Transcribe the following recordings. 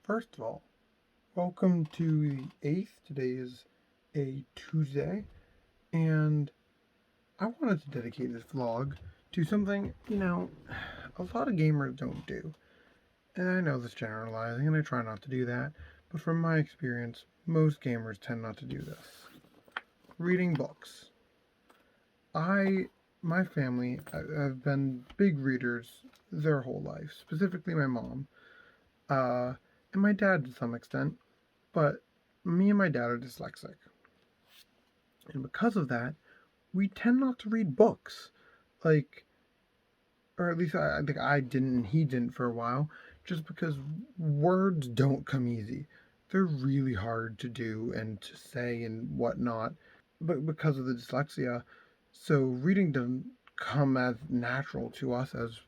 First of all, welcome to the 8th. Today is a Tuesday, and I wanted to dedicate this vlog to something, a lot of gamers don't do. And I know this generalizing, and I try not to do that, but from my experience, most gamers tend not to do this. Reading books. My family, have been big readers their whole life, specifically my mom, uh, and my dad to some extent. But me and my dad are dyslexic. And because of that, we tend not to read books. Like, or at least I think I didn't and he didn't for a while, just because words don't come easy. They're really hard to do and to say and whatnot. But because of the dyslexia, so reading doesn't come as natural to us as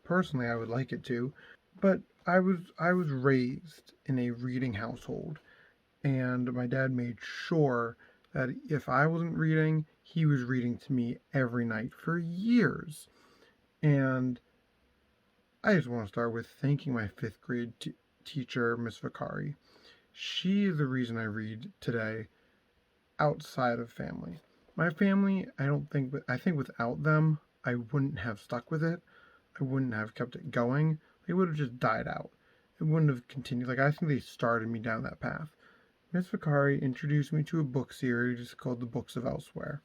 personally I would like it to. But I was raised in a reading household, and my dad made sure that if I wasn't reading, he was reading to me every night for years. And I just want to start with thanking my fifth grade teacher, Miss Vicari. She is the reason I read today outside of family. My family, I think without them, I wouldn't have stuck with it. I wouldn't have kept it going. They would have just died out. It wouldn't have continued. Like, I think they started me down that path. Miss Vicari introduced me to a book series called The Books of Elsewhere.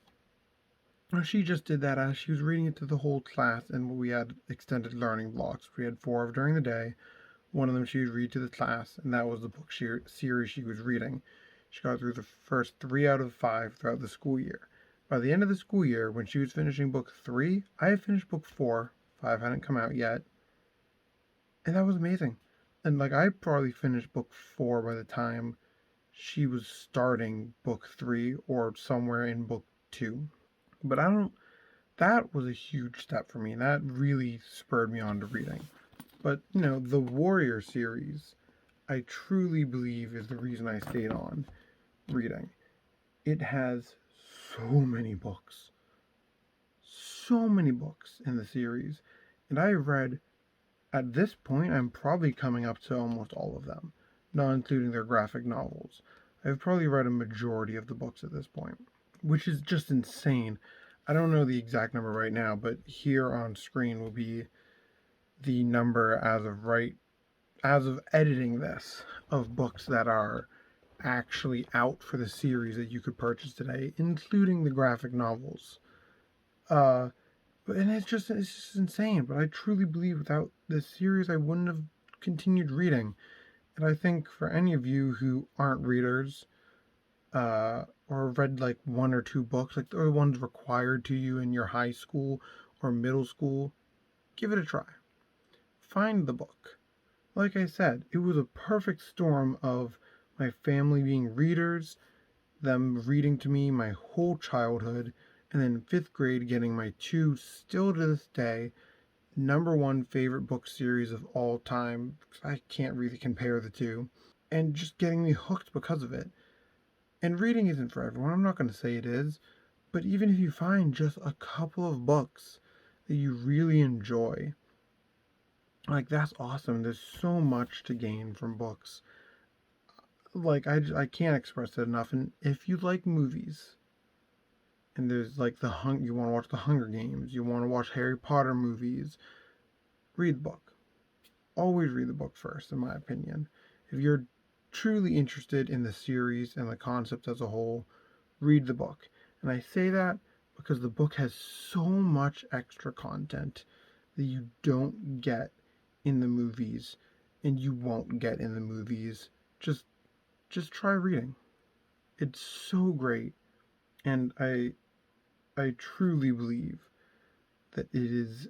She just did that as she was reading it to the whole class, and we had extended learning blocks. We had 4 of during the day. One of them she would read to the class, and that was the book series she was reading. She got through the first 3 out of 5 throughout the school year. By the end of the school year, when she was finishing book 3, I had finished book 4. 5 hadn't come out yet. And that was amazing. And like, I probably finished book 4 by the time she was starting book 3 or somewhere in book 2. But that was a huge step for me. That really spurred me on to reading. But, the Warrior series, I truly believe is the reason I stayed on reading. It has so many books. So many books in the series. And I read, at this point, I'm probably coming up to almost all of them, not including their graphic novels. I've probably read a majority of the books at this point, which is just insane. I don't know the exact number right now, but here on screen will be the number as of editing this, of books that are actually out for the series that you could purchase today, including the graphic novels. Uh, and it's just insane. But I truly believe without this series, I wouldn't have continued reading. And I think for any of you who aren't readers, or read like 1 or 2 books, like the ones required to you in your high school or middle school, give it a try. Find the book. Like I said, it was a perfect storm of my family being readers, them reading to me my whole childhood, and then 5th grade getting my 2, still to this day, number 1 favorite book series of all time. I can't really compare the two. And just getting me hooked because of it. And reading isn't for everyone, I'm not going to say it is, but even if you find just a couple of books that you really enjoy, like, that's awesome. There's so much to gain from books. Like, I can't express it enough. And if you like movies, and there's like you want to watch the Hunger Games, you want to watch Harry Potter movies, read the book. Always read the book first, in my opinion. If you're truly interested in the series and the concept as a whole, read the book. And I say that because the book has so much extra content that you don't get in the movies, and you won't get in the movies. Just try reading. It's so great, and I truly believe that it is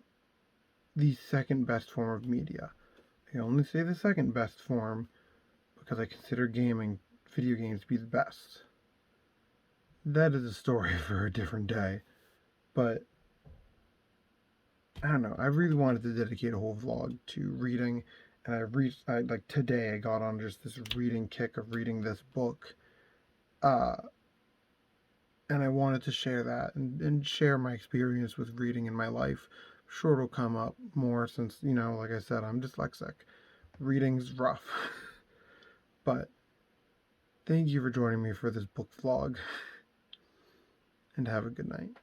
the second best form of media. I only say the second best form because I consider video games to be the best. That is a story for a different day. But I don't know. I really wanted to dedicate a whole vlog to reading, and like today I got on just this reading kick of reading this book. Uh, and I wanted to share that and share my experience with reading in my life. I'm sure it'll come up more since, like I said, I'm dyslexic. Reading's rough. But thank you for joining me for this book vlog, and have a good night.